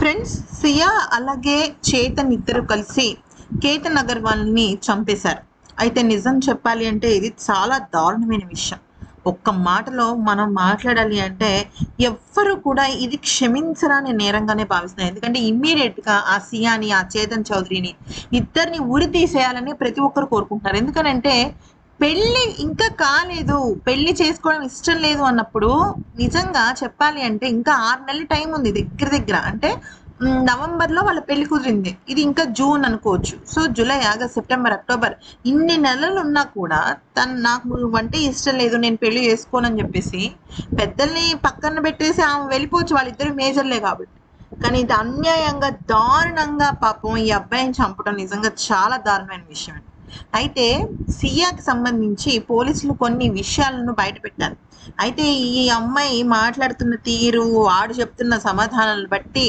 Friends, సియా అలాగే చేతన్ ఇద్దరు కలిసి కేతన్ అగర్వాల్ని చంపేశారు. అయితే నిజం చెప్పాలి అంటే ఇది చాలా దారుణమైన విషయం. ఒక్క మాటలో మనం మాట్లాడాలి అంటే ఎవ్వరు కూడా ఇది క్షమించరాని నేరంగానే భావిస్తున్నారు. ఎందుకంటే ఇమ్మీడియట్గా ఆ సియాని, ఆ చేతన్ చౌదరిని ఇద్దరిని ఉరి తీసేయాలని ప్రతి ఒక్కరు కోరుకుంటున్నారు. ఎందుకనంటే పెళ్లి ఇంకా కాలేదు, పెళ్లి చేసుకోవడం ఇష్టం లేదు అన్నప్పుడు నిజంగా చెప్పాలి అంటే ఇంకా 6 నెలల టైం ఉంది దగ్గర దగ్గర. అంటే నవంబర్లో వాళ్ళ పెళ్లి కుదిరింది, ఇది ఇంకా జూన్ అనుకోవచ్చు. So July, August, September, October ఇన్ని నెలలు ఉన్నా కూడా నాకు అంటే ఇష్టం లేదు, నేను పెళ్లి చేసుకోనని చెప్పేసి పెద్దల్ని పక్కన పెట్టేసి ఆమె వెళ్ళిపోవచ్చు, వాళ్ళిద్దరు మేజర్లే కాబట్టి. కానీ ఇది అన్యాయంగా దారుణంగా పాపం ఈ అబ్బాయిని చంపడం నిజంగా చాలా దారుణమైన విషయం. అయితే సియాకి సంబంధించి పోలీసులు కొన్ని విషయాలను బయటపెట్టారు. అయితే ఈ అమ్మాయి మాట్లాడుతున్న తీరు, వాడు చెప్తున్న సమాధానాలను బట్టి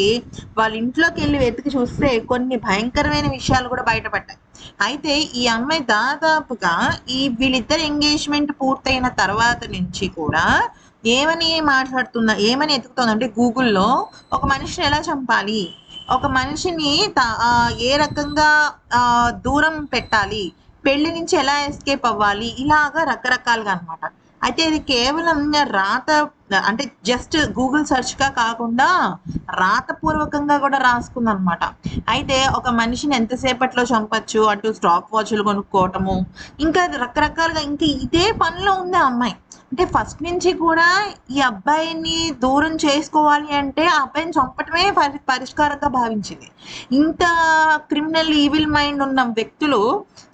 వాళ్ళ ఇంట్లోకి వెళ్ళి వెతికి చూస్తే కొన్ని భయంకరమైన విషయాలు కూడా బయటపడ్డాయి. అయితే ఈ అమ్మాయి దాదాపుగా వీళ్ళిద్దరు ఎంగేజ్మెంట్ పూర్తయిన తర్వాత నుంచి కూడా ఏమని ఎతుకుతోందంటే గూగుల్లో ఒక మనిషిని ఎలా చంపాలి, ఒక మనిషిని ఏ రకంగా దూరం పెట్టాలి, పెళ్లి నుంచి ఎలా ఎస్కేప్ అవ్వాలి, ఇలాగా రకరకాలుగా అనమాట. అయితే ఇది కేవలం రాత, అంటే జస్ట్ గూగుల్ సెర్చ్గా కాకుండా రాతపూర్వకంగా కూడా రాసుకుందనమాట. అయితే ఒక మనిషిని ఎంతసేపట్లో చంపచ్చు అంటూ స్టాప్ వాచ్లు కొనుక్కోవటము, ఇంకా రకరకాలుగా ఇంకా ఇదే పనిలో ఉంది ఆ అమ్మాయి. అంటే ఫస్ట్ నుంచి కూడా ఈ అబ్బాయిని దూరం చేసుకోవాలి అంటే ఆ అబ్బాయిని చంపటమే పరిష్కారంగా భావించింది. ఇంత క్రిమినల్ ఈవిల్ మైండ్ ఉన్న వ్యక్తులు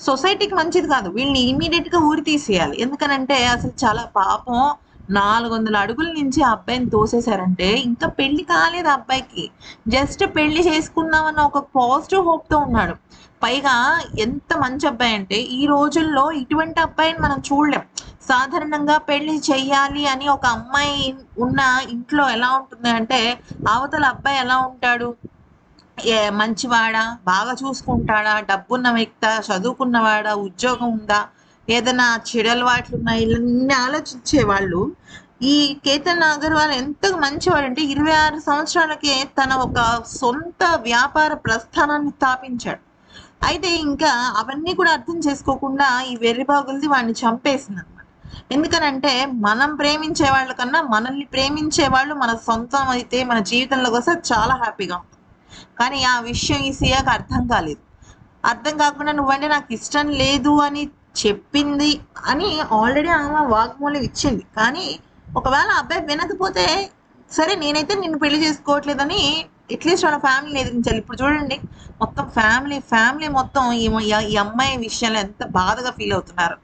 సొసైటీకి మంచిది కాదు, వీళ్ళని ఇమీడియట్గా ఊరి తీసేయాలి. ఎందుకనంటే అసలు చాలా పాపం, 400 అడుగుల నుంచి ఆ అబ్బాయిని తోసేశారంటే ఇంకా పెళ్లి కాలేదు ఆ అబ్బాయికి, జస్ట్ పెళ్లి చేసుకుందామన్న ఒక పాజిటివ్ హోప్తో ఉన్నాడు. పైగా ఎంత మంచి అబ్బాయి అంటే ఈ రోజుల్లో ఇటువంటి అబ్బాయిని మనం చూడలేం. సాధారణంగా పెళ్లి చెయ్యాలి అని ఒక అమ్మాయి ఉన్న ఇంట్లో ఎలా ఉంటుంది అంటే అవతల అబ్బాయి ఎలా ఉంటాడు, మంచివాడా, బాగా చూసుకుంటాడా, డబ్బున్న వ్యక్త, చదువుకున్నవాడా, ఉద్యోగం ఉందా, ఏదైనా చెడు అలవాట్లు ఉన్నాయి, ఇవన్నీ ఆలోచించేవాళ్ళు. ఈ కేతన్ అగర్వాల్ ఎంత మంచివాడు అంటే 26 సంవత్సరాలకే తన ఒక సొంత వ్యాపార ప్రస్థానాన్ని స్థాపించాడు. అయితే ఇంకా అవన్నీ కూడా అర్థం చేసుకోకుండా ఈ వెర్రిబాగులది వాడిని చంపేసింది అనమాట. ఎందుకనంటే మనం ప్రేమించే వాళ్ళ కన్నా మనల్ని ప్రేమించే వాళ్ళు మన సొంతం అయితే మన జీవితంలోకి వస్తే చాలా హ్యాపీగా ఉంటుంది. కానీ ఆ విషయం ఈ సియాకి అర్థం కాలేదు. అర్థం కాకుండా నువ్వంటే నాకు ఇష్టం లేదు అని చెప్పింది అని ఆల్రెడీ ఆమె వాగ్మూలం ఇచ్చింది. కానీ ఒకవేళ అబ్బాయి వినకపోతే సరే నేనైతే నిన్ను పెళ్లి చేసుకోవట్లేదని అట్లీస్ట్ వాళ్ళ ఫ్యామిలీని ఎదిరించాలి. ఇప్పుడు చూడండి, మొత్తం ఫ్యామిలీ మొత్తం ఈ అమ్మాయి విషయంలో ఎంత బాధగా ఫీల్ అవుతున్నారు.